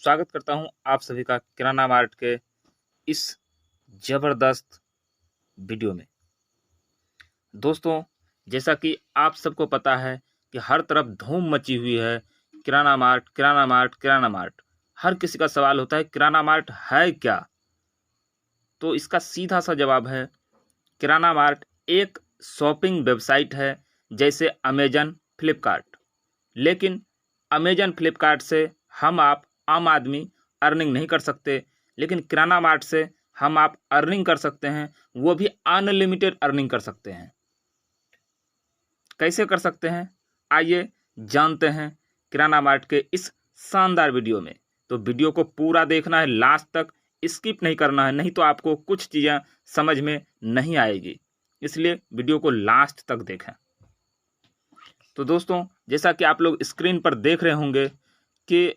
स्वागत करता हूं आप सभी का किराना मार्ट के इस ज़बरदस्त वीडियो में। दोस्तों, जैसा कि आप सबको पता है कि हर तरफ धूम मची हुई है, किराना मार्ट, किराना मार्ट, किराना मार्ट। हर किसी का सवाल होता है किराना मार्ट है क्या? तो इसका सीधा सा जवाब है, किराना मार्ट एक शॉपिंग वेबसाइट है जैसे अमेजन, फ्लिपकार्ट। लेकिन अमेजन, फ्लिपकार्ट से हम आप आम आदमी अर्निंग नहीं कर सकते, लेकिन किराना मार्ट से हम आप अर्निंग कर सकते हैं, वो भी अनलिमिटेड अर्निंग कर सकते हैं। कैसे कर सकते हैं, आइए जानते हैं किराना मार्ट के इस शानदार वीडियो में। तो वीडियो को पूरा देखना है, लास्ट तक स्किप नहीं करना है, नहीं तो आपको कुछ चीज़ें समझ में नहीं आएगी। इसलिए वीडियो को लास्ट तक देखें। तो दोस्तों, जैसा कि आप लोग स्क्रीन पर देख रहे होंगे कि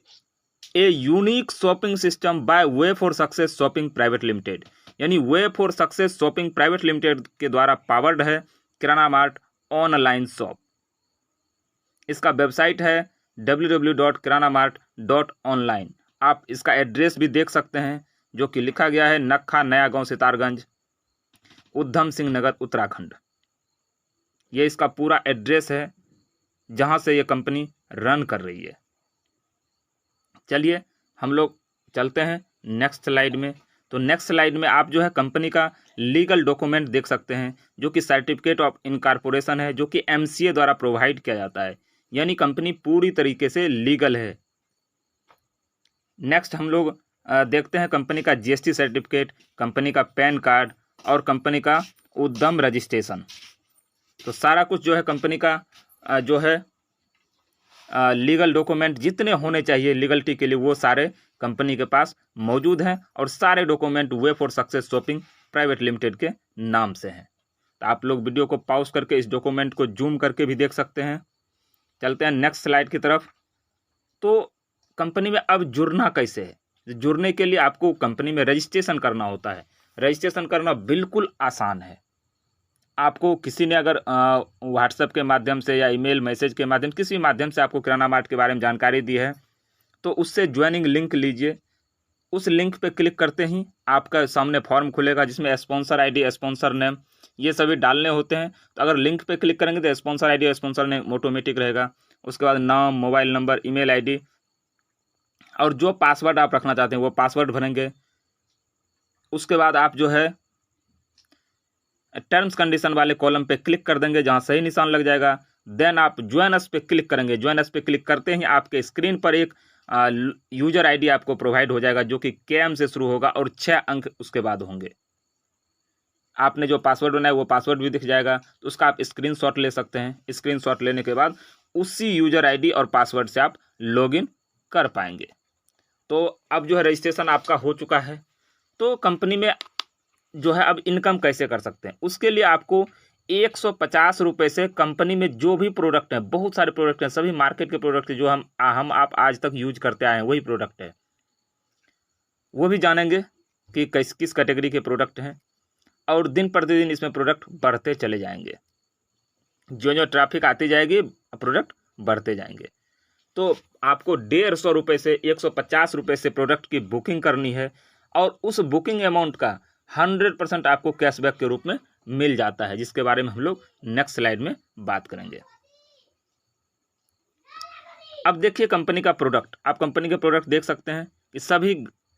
a unique shopping system by way for success shopping private limited, यानी way for success shopping private limited के द्वारा पावर्ड है किराना मार्ट ऑनलाइन शॉप। इसका वेबसाइट है www.kiranamart.online। आप इसका एड्रेस भी देख सकते हैं, जो कि लिखा गया है नखा, नया गांव, सितारगंज, उधम सिंह नगर, उत्तराखंड। ये इसका पूरा एड्रेस है जहां से ये कंपनी रन कर रही है। चलिए हम लोग चलते हैं नेक्स्ट स्लाइड में। तो नेक्स्ट स्लाइड में आप जो है कंपनी का लीगल डॉक्यूमेंट देख सकते हैं, जो कि सर्टिफिकेट ऑफ इनकॉर्पोरेशन है, जो कि एमसीए द्वारा प्रोवाइड किया जाता है, यानी कंपनी पूरी तरीके से लीगल है। नेक्स्ट हम लोग देखते हैं कंपनी का जीएसटी सर्टिफिकेट, कंपनी का पैन कार्ड और कंपनी का उद्यम रजिस्ट्रेशन। तो सारा कुछ जो है कंपनी का जो है लीगल डॉक्यूमेंट जितने होने चाहिए लीगलिटी के लिए, वो सारे कंपनी के पास मौजूद हैं और सारे document way for success shopping private limited के नाम से हैं। तो आप लोग वीडियो को पॉज करके इस डॉक्यूमेंट को जूम करके भी देख सकते हैं। चलते हैं नेक्स्ट स्लाइड की तरफ। तो कंपनी में अब जुड़ना कैसे है? जुड़ने के लिए आपको कंपनी में रजिस्ट्रेशन करना होता है। रजिस्ट्रेशन करना बिल्कुल आसान है। आपको किसी ने अगर व्हाट्सएप के माध्यम से या ईमेल मैसेज के माध्यम, किसी माध्यम से आपको किराना मार्ट के बारे में जानकारी दी है, तो उससे ज्वाइनिंग लिंक लीजिए। उस लिंक पे क्लिक करते ही आपका सामने फॉर्म खुलेगा, जिसमें स्पॉन्सर आईडी, स्पॉन्सर नेम, ये सभी डालने होते हैं। तो अगर लिंक पे क्लिक करेंगे तो स्पॉन्सर आईडी और स्पॉन्सर नेम ऑटोमेटिक रहेगा। उसके बाद नाम, मोबाइल नंबर, ईमेल आईडी और जो पासवर्ड आप रखना चाहते हैं वो पासवर्ड भरेंगे। उसके बाद आप जो है टर्म्स कंडीशन वाले कॉलम पे क्लिक कर देंगे, जहां सही निशान लग जाएगा। देन आप ज्वाइन अस पे क्लिक करेंगे। ज्वाइन अस पे क्लिक करते ही आपके स्क्रीन पर एक यूजर आईडी आपको प्रोवाइड हो जाएगा, जो कि KM से शुरू होगा और 6 अंक उसके बाद होंगे। आपने जो पासवर्ड बनाया वो पासवर्ड भी दिख जाएगा, तो उसका आप स्क्रीनशॉट ले सकते हैं। स्क्रीनशॉट लेने के बाद उसी यूजर आईडी और पासवर्ड से आप लॉगिन कर पाएंगे। तो अब जो है रजिस्ट्रेशन आपका हो चुका है। तो कंपनी में जो है अब इनकम कैसे कर सकते हैं, उसके लिए आपको 150 रुपये से कंपनी में जो भी प्रोडक्ट हैं, बहुत सारे प्रोडक्ट हैं, सभी मार्केट के प्रोडक्ट हैं जो हम आप आज तक यूज करते आए हैं, वही प्रोडक्ट है। वो भी जानेंगे कि किस किस कैटेगरी के प्रोडक्ट हैं, और दिन प्रतिदिन इसमें प्रोडक्ट बढ़ते चले जाएंगे। जो जो ट्रैफिक आती जाएगी प्रोडक्ट बढ़ते जाएंगे। तो आपको 150 रुपये से 150 रुपये से प्रोडक्ट की बुकिंग करनी है, और उस बुकिंग अमाउंट का 100% आपको कैशबैक के रूप में मिल जाता है, जिसके बारे में हम लोग नेक्स्ट स्लाइड में बात करेंगे। अब देखिए कंपनी का प्रोडक्ट। आप कंपनी के प्रोडक्ट देख सकते हैं कि सभी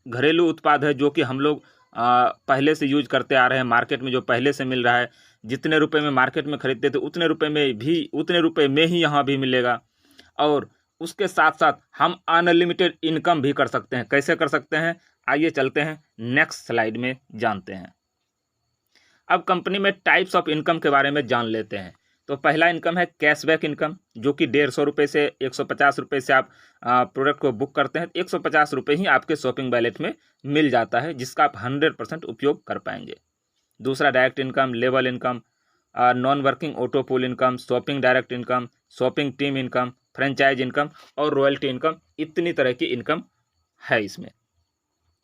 घरेलू उत्पाद है, जो कि हम लोग पहले से यूज करते आ रहे हैं। मार्केट में जो पहले से मिल रहा है, जितने रुपए में मार्केट में खरीदते थे उतने रुपए में ही यहाँ भी मिलेगा। और उसके साथ साथ हम अनलिमिटेड इनकम भी कर सकते हैं। कैसे कर सकते हैं, आइए चलते हैं नेक्स्ट स्लाइड में जानते हैं। अब कंपनी में टाइप्स ऑफ इनकम के बारे में जान लेते हैं। तो पहला इनकम है कैशबैक इनकम, जो कि 150 रुपये से 150 रुपये से आप प्रोडक्ट को बुक करते हैं, 150 रुपये ही आपके शॉपिंग वैलेट में मिल जाता है, जिसका आप 100% उपयोग कर पाएंगे। दूसरा direct income, level income, non working auto pool income, shopping direct income, shopping team income, franchise income और रॉयल्टी इनकम। इतनी तरह की इनकम है इसमें।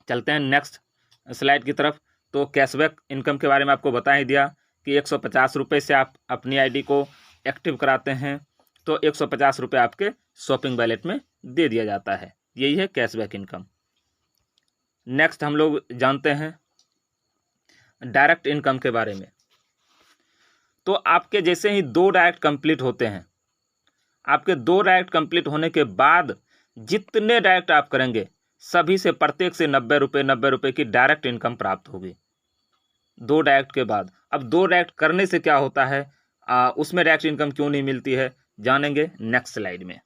चलते हैं नेक्स्ट स्लाइड की तरफ। तो कैशबैक इनकम के बारे में आपको बता ही दिया कि 150 रुपये से आप अपनी आईडी को एक्टिव कराते हैं, तो 150 रुपये आपके शॉपिंग वैलेट में दे दिया जाता है। यही है कैशबैक इनकम। नेक्स्ट हम लोग जानते हैं डायरेक्ट इनकम के बारे में। तो आपके जैसे ही 2 डायरेक्ट कंप्लीट होते हैं, आपके 2 डायरेक्ट कंप्लीट होने के बाद जितने डायरेक्ट आप करेंगे सभी से प्रत्येक से 90 रुपये की डायरेक्ट इनकम प्राप्त होगी 2 डायरेक्ट के बाद। अब 2 डायरेक्ट करने से क्या होता है, उसमें डायरेक्ट इनकम क्यों नहीं मिलती है, जानेंगे नेक्स्ट स्लाइड में।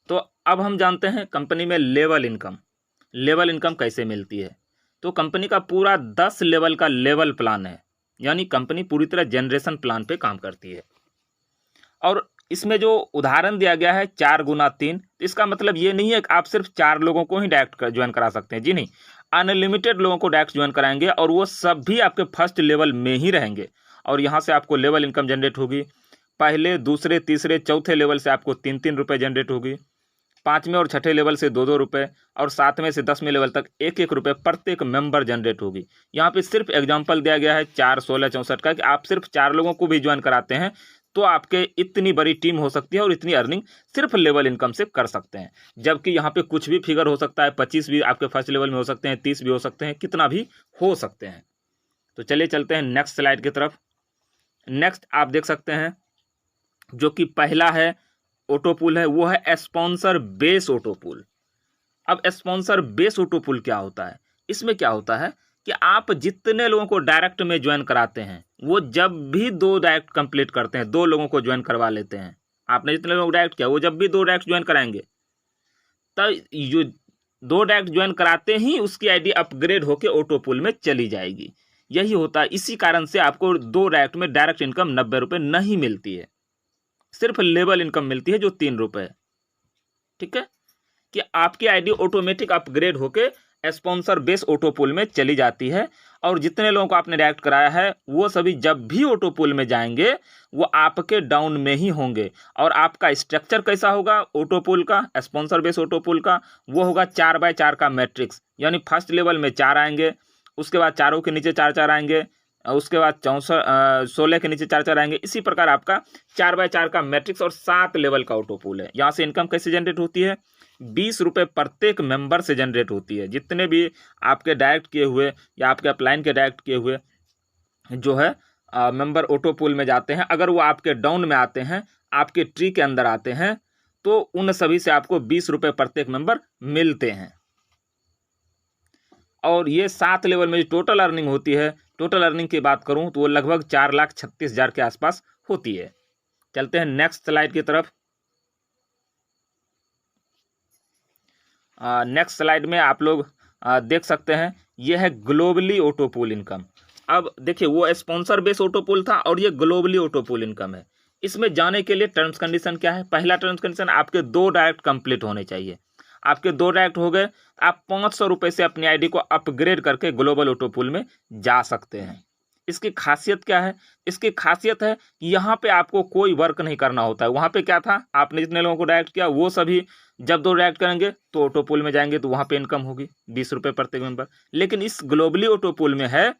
तो अब हम जानते हैं कंपनी में लेवल इनकम। लेवल इनकम कैसे मिलती है। तो कंपनी का पूरा 10 लेवल का लेवल प्लान है, यानी कंपनी पूरी तरह जनरेशन प्लान पे काम करती है। और इसमें जो उदाहरण दिया गया है 4 गुना 3, तो इसका मतलब ये नहीं है कि आप सिर्फ 4 लोगों को ही डायरेक्ट ज्वाइन करा सकते हैं, जी नहीं, अनलिमिटेड लोगों को डायरेक्ट ज्वाइन कराएंगे और वो सब भी आपके फर्स्ट लेवल में ही रहेंगे और यहाँ से आपको लेवल इनकम जनरेट होगी। पहले, दूसरे, तीसरे, चौथे लेवल से आपको 3-3 रुपये जनरेट होगी, 5वें और 6ठे लेवल से 2-2 रुपये और 7वें से 10वें लेवल तक 1-1 रुपये प्रत्येक मेंबर जनरेट होगी। यहाँ पे सिर्फ एग्जांपल दिया गया है 4, 16, 64 का कि आप सिर्फ 4 लोगों को भी ज्वाइन कराते हैं तो आपके इतनी बड़ी टीम हो सकती है और इतनी अर्निंग सिर्फ लेवल इनकम से कर सकते हैं। जबकि यहाँ पे कुछ भी फिगर हो सकता है, 25 भी आपके फर्स्ट लेवल में हो सकते हैं, 30 भी हो सकते हैं, कितना भी हो सकते हैं। तो चलिए चलते हैं नेक्स्ट स्लाइड की तरफ। नेक्स्ट आप देख सकते हैं जो कि पहला है ऑटो पूल है, वो है स्पॉन्सर बेस ऑटो पूल। अब स्पॉन्सर बेस ऑटो पूल क्या होता है, इसमें क्या होता है कि आप जितने लोगों को डायरेक्ट में ज्वाइन कराते हैं वो जब भी 2 डायरेक्ट कंप्लीट करते हैं, 2 लोगों को ज्वाइन करवा लेते हैं, आपने जितने लोगों को डायरेक्ट किया वो जब भी 2 डायरेक्ट ज्वाइन कराएंगे तब जो 2 डायरेक्ट ज्वाइन कराते ही उसकी आईडी अपग्रेड होकर ऑटो पूल में चली जाएगी। यही होता है, इसी कारण से आपको 2 डायरेक्ट में डायरेक्ट इनकम 90 रुपये नहीं मिलती है, सिर्फ लेवल इनकम मिलती है जो 3 रुपये। ठीक है, कि आपकी आईडी ऑटोमेटिक अपग्रेड होके स्पॉन्सर बेस ऑटो पूल में चली जाती है और जितने लोगों को आपने डायरेक्ट कराया है वो सभी जब भी ऑटो पूल में जाएंगे वो आपके डाउन में ही होंगे। और आपका स्ट्रक्चर कैसा होगा ऑटो पूल का, स्पॉन्सर बेस ऑटो पूल का, वो होगा 4x4 का मैट्रिक्स, यानी फर्स्ट लेवल में 4 आएंगे, उसके बाद 4 के नीचे 4 आएंगे, उसके बाद 16 के नीचे 4 आएंगे। इसी प्रकार आपका 4x4 का मैट्रिक्स और 7 लेवल का ऑटो पूल है। यहाँ से इनकम कैसे जनरेट होती है, 20 रुपये प्रत्येक मेंबर से जनरेट होती है। जितने भी आपके डायरेक्ट किए हुए या आपके अपलाइन के डायरेक्ट किए हुए जो है मेंबर ऑटो पूल में जाते हैं, अगर वो आपके डाउन में आते हैं, आपके ट्री के अंदर आते हैं, तो उन सभी से आपको 20 रुपये प्रत्येक मेंबर मिलते हैं। और ये 7 लेवल में जो टोटल अर्निंग होती है, टोटल अर्निंग की बात करूं तो वो लगभग 4,36,000 के आसपास होती है। चलते हैं नेक्स्ट स्लाइड की तरफ। नेक्स्ट स्लाइड में आप लोग देख सकते हैं ये है ग्लोबली ऑटो पूल इनकम। अब देखिए वो स्पॉन्सर बेस ऑटो पूल था और ये ग्लोबली ऑटो पूल इनकम है। इसमें जाने के लिए टर्म्स कंडीशन क्या है, पहला टर्म्स कंडीशन आपके 2 डायरेक्ट कंप्लीट होने चाहिए। आपके 2 डायरेक्ट हो गए, आप 500 रुपये से अपनी आईडी को अपग्रेड करके ग्लोबल ऑटो पूल में जा सकते हैं। इसकी खासियत क्या है, इसकी खासियत है कि यहाँ पे आपको कोई वर्क नहीं करना होता है। वहाँ पे क्या था, आपने जितने लोगों को डायरेक्ट किया वो सभी जब 2 डायरेक्ट करेंगे तो ऑटो पूल में जाएंगे तो वहाँ पे इनकम होगी 20 रुपये प्रत्येक मेंबर। लेकिन इस ग्लोबली ऑटो पूल में है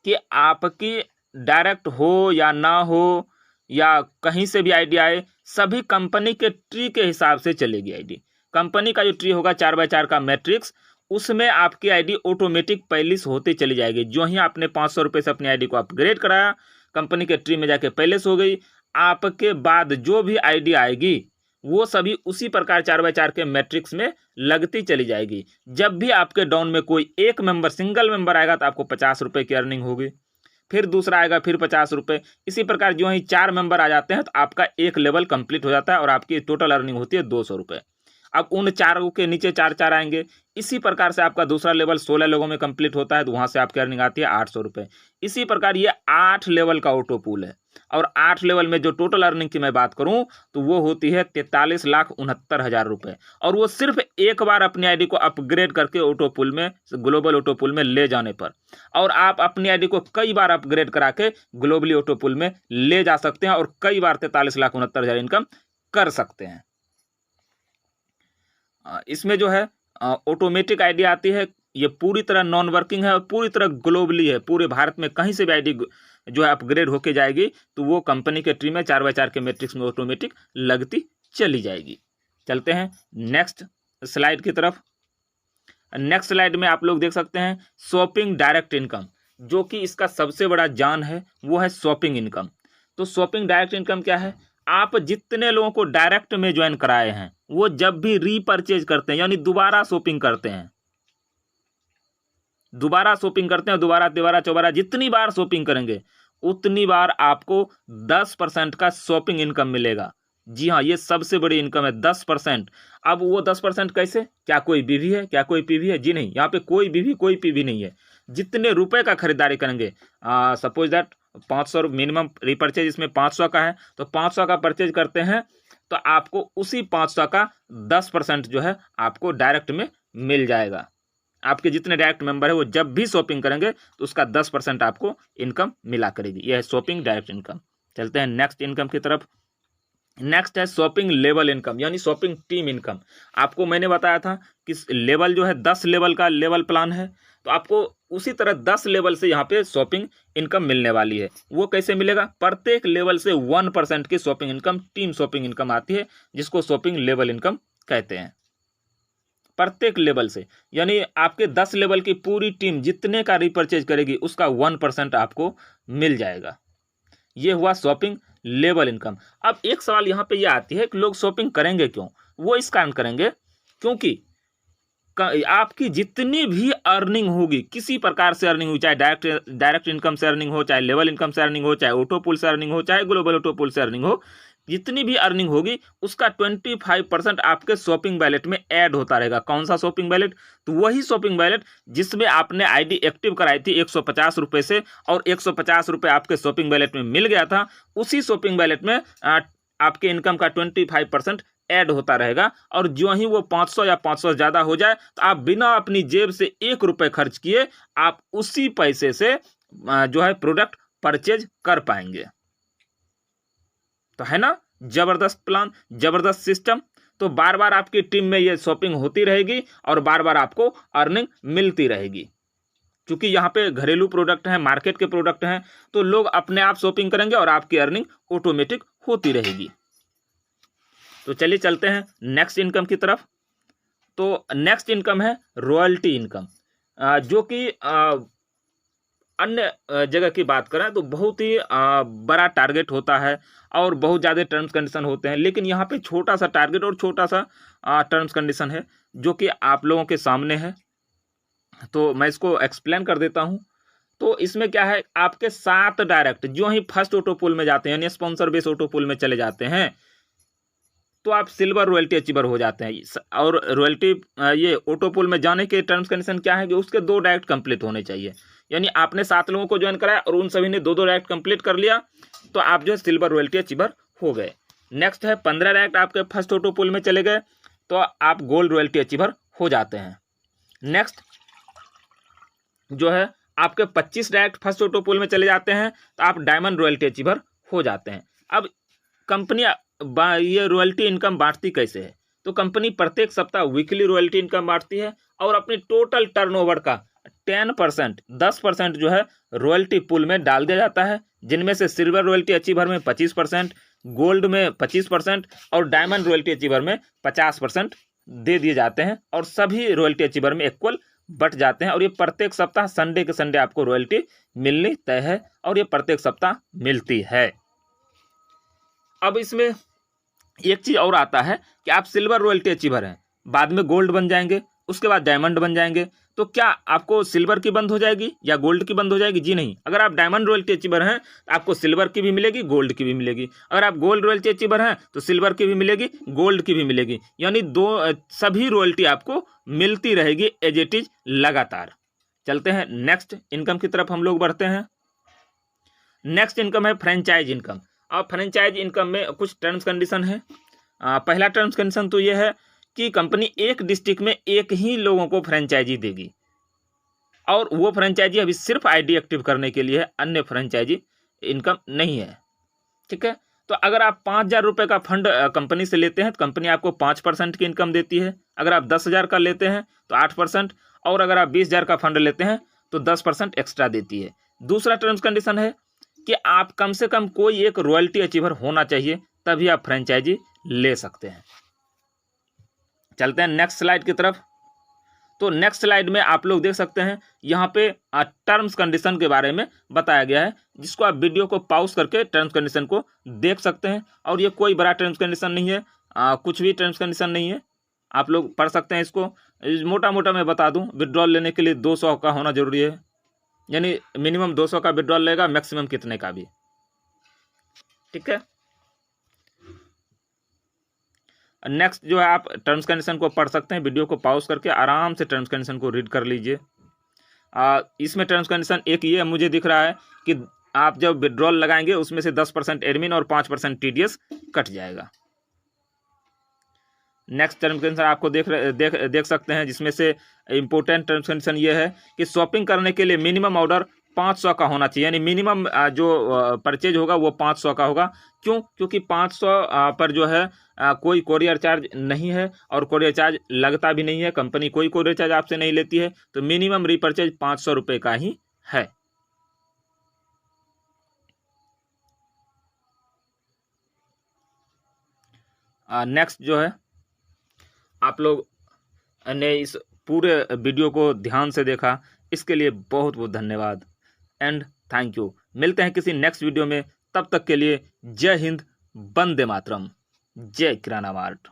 कि आपकी डायरेक्ट हो या ना हो या कहीं से भी आईडी आए, सभी कंपनी के ट्री के हिसाब से चलेगी आईडी। कंपनी का जो ट्री होगा 4x4 का मैट्रिक्स, उसमें आपकी आईडी ऑटोमेटिक पहलिस होती चली जाएगी। जो ही आपने 500 रुपये से अपनी आईडी को अपग्रेड कराया, कंपनी के ट्री में जाके पहलिस हो गई। आपके बाद जो भी आईडी आएगी वो सभी उसी प्रकार 4x4 के मैट्रिक्स में लगती चली जाएगी। जब भी आपके डाउन में कोई एक मेंबर, सिंगल मेंबर आएगा तो आपको 50 रुपये की अर्निंग होगी, फिर दूसरा आएगा फिर 50 रुपये। इसी प्रकार जो ही 4 मेंबर आ जाते हैं तो आपका एक लेवल कंप्लीट हो जाता है और आपकी टोटल अर्निंग होती है 200 रुपये। अब उन 4 के नीचे 4 आएंगे। इसी प्रकार से आपका दूसरा लेवल 16 लोगों में कंप्लीट होता है तो वहाँ से आपकी अर्निंग आती है 800 रुपये। इसी प्रकार ये 8 लेवल का ऑटो पूल है और 8 लेवल में जो टोटल अर्निंग की मैं बात करूं तो वो होती है 43,69,000 रुपये। और वो सिर्फ एक बार अपनी आईडी को अपग्रेड करके ऑटो पूल में, ग्लोबल ऑटो पूल में ले जाने पर। और आप अपनी आईडी को कई बार अपग्रेड करा के ग्लोबली ऑटो पूल में ले जा सकते हैं और कई बार 43,69,000 इनकम कर सकते हैं। इसमें जो है ऑटोमेटिक आईडी आती है, ये पूरी तरह नॉन वर्किंग है और पूरी तरह ग्लोबली है। पूरे भारत में कहीं से भी आईडी जो है अपग्रेड होके जाएगी तो वो कंपनी के ट्री में 4x4 के मैट्रिक्स में ऑटोमेटिक लगती चली जाएगी। चलते हैं नेक्स्ट स्लाइड की तरफ। नेक्स्ट स्लाइड में आप लोग देख सकते हैं शॉपिंग डायरेक्ट इनकम, जो कि इसका सबसे बड़ा जान है वो है शॉपिंग इनकम। तो शॉपिंग डायरेक्ट इनकम क्या है? आप जितने लोगों को डायरेक्ट में ज्वाइन कराए हैं वो जब भी रीपरचेज करते हैं यानी दोबारा शॉपिंग करते हैं, दोबारा तिबारा चौबारा जितनी बार शॉपिंग करेंगे उतनी बार आपको 10% का शॉपिंग इनकम मिलेगा। जी हाँ, ये सबसे बड़ी इनकम है 10%। अब वो 10% कैसे? क्या कोई बीवी है, क्या कोई पीवी है? जी नहीं, यहाँ पे कोई बीवी कोई पीवी नहीं है। जितने रुपए का खरीदारी करेंगे, सपोज दैट 500 मिनिमम रीपरचेज इसमें 500 का है, तो 500 का परचेज करते हैं तो आपको उसी 500 का 10% जो है आपको डायरेक्ट में मिल जाएगा। आपके जितने डायरेक्ट मेंबर है वो जब भी शॉपिंग करेंगे तो उसका 10% आपको इनकम मिला करेगी। यह है शॉपिंग डायरेक्ट इनकम। चलते हैं नेक्स्ट इनकम की तरफ। नेक्स्ट है शॉपिंग लेवल इनकम यानी शॉपिंग टीम इनकम। आपको मैंने बताया था कि लेवल जो है 10 लेवल का लेवल प्लान है, तो आपको उसी तरह 10 लेवल से यहाँ पे शॉपिंग इनकम मिलने वाली है। वो कैसे मिलेगा? प्रत्येक लेवल से 1% की shopping income team shopping income आती है, जिसको शॉपिंग लेवल इनकम कहते हैं। प्रत्येक लेवल से यानी आपके 10 लेवल की पूरी टीम जितने का रिपरचेज करेगी उसका 1% आपको मिल जाएगा। ये हुआ शॉपिंग लेवल इनकम। अब एक सवाल यहाँ पे ये आती है कि लोग शॉपिंग करेंगे क्यों? वो इस कारण करेंगे क्योंकि आपकी जितनी भी अर्निंग होगी, किसी प्रकार से अर्निंग हो, चाहे डायरेक्ट इनकम से अर्निंग हो, चाहे लेवल इनकम से अर्निंग हो, चाहे ऑटो पूल से अर्निंग हो, चाहे ग्लोबल ऑटो पूल से अर्निंग हो, जितनी भी अर्निंग होगी उसका 25% आपके शॉपिंग वैलेट में ऐड होता रहेगा। कौन सा शॉपिंग वैलेट? तो वही शॉपिंग वैलेट जिसमें आपने आईडी एक्टिव कराई थी 150 रुपये से, और 150 रुपये आपके शॉपिंग वैलेट में मिल गया था, उसी शॉपिंग वैलेट में आपके इनकम का 25% ऐड होता रहेगा। और जो ही वो 500 या 500 ज़्यादा हो जाए तो आप बिना अपनी जेब से 1 रुपये खर्च किए आप उसी पैसे से जो है प्रोडक्ट परचेज कर पाएंगे। तो है ना जबरदस्त प्लान, जबरदस्त सिस्टम। तो बार बार आपकी टीम में ये शॉपिंग होती रहेगी और बार बार आपको अर्निंग मिलती रहेगी। क्योंकि यहाँ पे घरेलू प्रोडक्ट हैं, मार्केट के प्रोडक्ट हैं, तो लोग अपने आप शॉपिंग करेंगे और आपकी अर्निंग ऑटोमेटिक होती रहेगी। तो चलिए चलते हैं नेक्स्ट इनकम की तरफ। तो नेक्स्ट इनकम है रॉयल्टी इनकम, जो कि अन्य जगह की बात करें तो बहुत ही बड़ा टारगेट होता है और बहुत ज़्यादा टर्म्स कंडीशन होते हैं, लेकिन यहाँ पे छोटा सा टारगेट और छोटा सा टर्म्स कंडीशन है जो कि आप लोगों के सामने है। तो मैं इसको एक्सप्लेन कर देता हूँ। तो इसमें क्या है, आपके 7 डायरेक्ट जो ही फर्स्ट ऑटो पूल में जाते हैं यानी स्पॉन्सर बेस ऑटो पूल में चले जाते हैं तो आप सिल्वर रॉयल्टी अचीवर हो जाते हैं। और रॉयल्टी ये ऑटो पूल में जाने के टर्म्स कंडीशन क्या है कि उसके 2 डायरेक्ट कंप्लीट होने चाहिए। यानी आपने 7 लोगों को ज्वाइन कराया और उन सभी ने 2 डायरेक्ट कंप्लीट कर लिया तो आप जो है सिल्वर रॉयल्टी अचीवर हो गए। नेक्स्ट है 15 डायरेक्ट आपके फर्स्ट ऑटो पूल में चले गए तो आप गोल्ड रॉयल्टी अचीवर हो जाते हैं। नेक्स्ट जो है आपके 25 डायरेक्ट फर्स्ट ऑटो पूल में चले जाते हैं तो आप डायमंड रॉयल्टी अचीवर हो जाते हैं। अब कंपनी ये रॉयल्टी इनकम बांटती कैसे है? तो कंपनी प्रत्येक सप्ताह वीकली रॉयल्टी इनकम बांटती है और अपनी टोटल टर्नओवर का 10% जो है रॉयल्टी पूल में डाल दिया जाता है, जिनमें से सिल्वर रॉयल्टी अचीवर में 25%, गोल्ड में 25% और डायमंड रॉयल्टी अचीवर में 50% दे दिए जाते हैं और सभी रॉयल्टी अचीवर में इक्वल बट जाते हैं। और ये प्रत्येक सप्ताह संडे के संडे आपको रॉयल्टी मिलनी तय है और ये प्रत्येक सप्ताह मिलती है। अब इसमें एक चीज और आता है कि आप सिल्वर रॉयल्टी अचीवर हैं, बाद में गोल्ड बन जाएंगे, उसके बाद डायमंड बन जाएंगे, तो क्या आपको सिल्वर की बंद हो जाएगी या गोल्ड की बंद हो जाएगी? जी नहीं। अगर आप डायमंड रॉयल्टी अचीवर हैं तो आपको सिल्वर की भी मिलेगी, गोल्ड की भी मिलेगी। अगर आप गोल्ड रॉयल्टी अचीवर हैं तो सिल्वर की भी मिलेगी, गोल्ड की भी मिलेगी, यानी सभी रॉयल्टी आपको मिलती रहेगी एज इट इज लगातार। चलते हैं नेक्स्ट इनकम की तरफ हम लोग बढ़ते हैं। नेक्स्ट इनकम है फ्रेंचाइज इनकम। अब फ्रेंचाइज इनकम में कुछ टर्म्स कंडीशन है। पहला टर्म्स कंडीशन तो यह है कि कंपनी एक डिस्ट्रिक्ट में एक ही लोगों को फ्रेंचाइजी देगी और वो फ्रेंचाइजी अभी सिर्फ आईडी एक्टिव करने के लिए है, अन्य फ्रेंचाइजी इनकम नहीं है। ठीक है, तो अगर आप 5,000 रुपये का फंड कंपनी से लेते हैं तो कंपनी आपको 5% की इनकम देती है। अगर आप 10,000 का लेते हैं तो 8%, और अगर आप 20,000 का फंड लेते हैं तो 10% एक्स्ट्रा देती है। दूसरा टर्म्स कंडीशन है कि आप कम से कम कोई एक रॉयल्टी अचीवर होना चाहिए, तभी आप फ्रेंचाइजी ले सकते हैं। चलते हैं नेक्स्ट स्लाइड की तरफ। तो नेक्स्ट स्लाइड में आप लोग देख सकते हैं यहाँ पे टर्म्स कंडीशन के बारे में बताया गया है, जिसको आप वीडियो को पॉज करके टर्म्स कंडीशन को देख सकते हैं। और ये कोई बड़ा टर्म्स कंडीशन नहीं है, कुछ भी टर्म्स कंडीशन नहीं है, आप लोग पढ़ सकते हैं इसको। मोटा मोटा मैं बता दूं, विड्रॉल लेने के लिए 200 का होना जरूरी है, यानी मिनिमम 200 का विड्रॉल लेगा, मैक्सिमम कितने का भी, ठीक है। नेक्स्ट जो है आप टर्म्स कंडीशन को पढ़ सकते हैं, वीडियो को पॉज करके आराम से टर्म्स कंडीशन को रीड कर लीजिए। इसमें टर्म्स कंडीशन एक ये मुझे दिख रहा है कि आप जब विड्रॉल लगाएंगे उसमें से 10% एडमिन और 5% TDS कट जाएगा। नेक्स्ट टर्म्स कंडीशन आपको देख सकते हैं, जिसमें से इंपॉर्टेंट टर्म्स कंडीशन ये है कि शॉपिंग करने के लिए मिनिमम ऑर्डर 500 का होना चाहिए, यानी मिनिमम जो परचेज होगा वो 500 का होगा। क्यों? क्योंकि 500 पर जो है कोई कोरियर चार्ज नहीं है और कोरियर चार्ज लगता भी नहीं है, कंपनी कोई कोरियर चार्ज आपसे नहीं लेती है, तो मिनिमम रीपरचेज 500 रुपये का ही है। नेक्स्ट जो है आप लोग ने इस पूरे वीडियो को ध्यान से देखा, इसके लिए बहुत बहुत धन्यवाद एंड थैंक यू। मिलते हैं किसी नेक्स्ट वीडियो में, तब तक के लिए जय हिंद, वंदे मातरम, जय किराना मार्ट।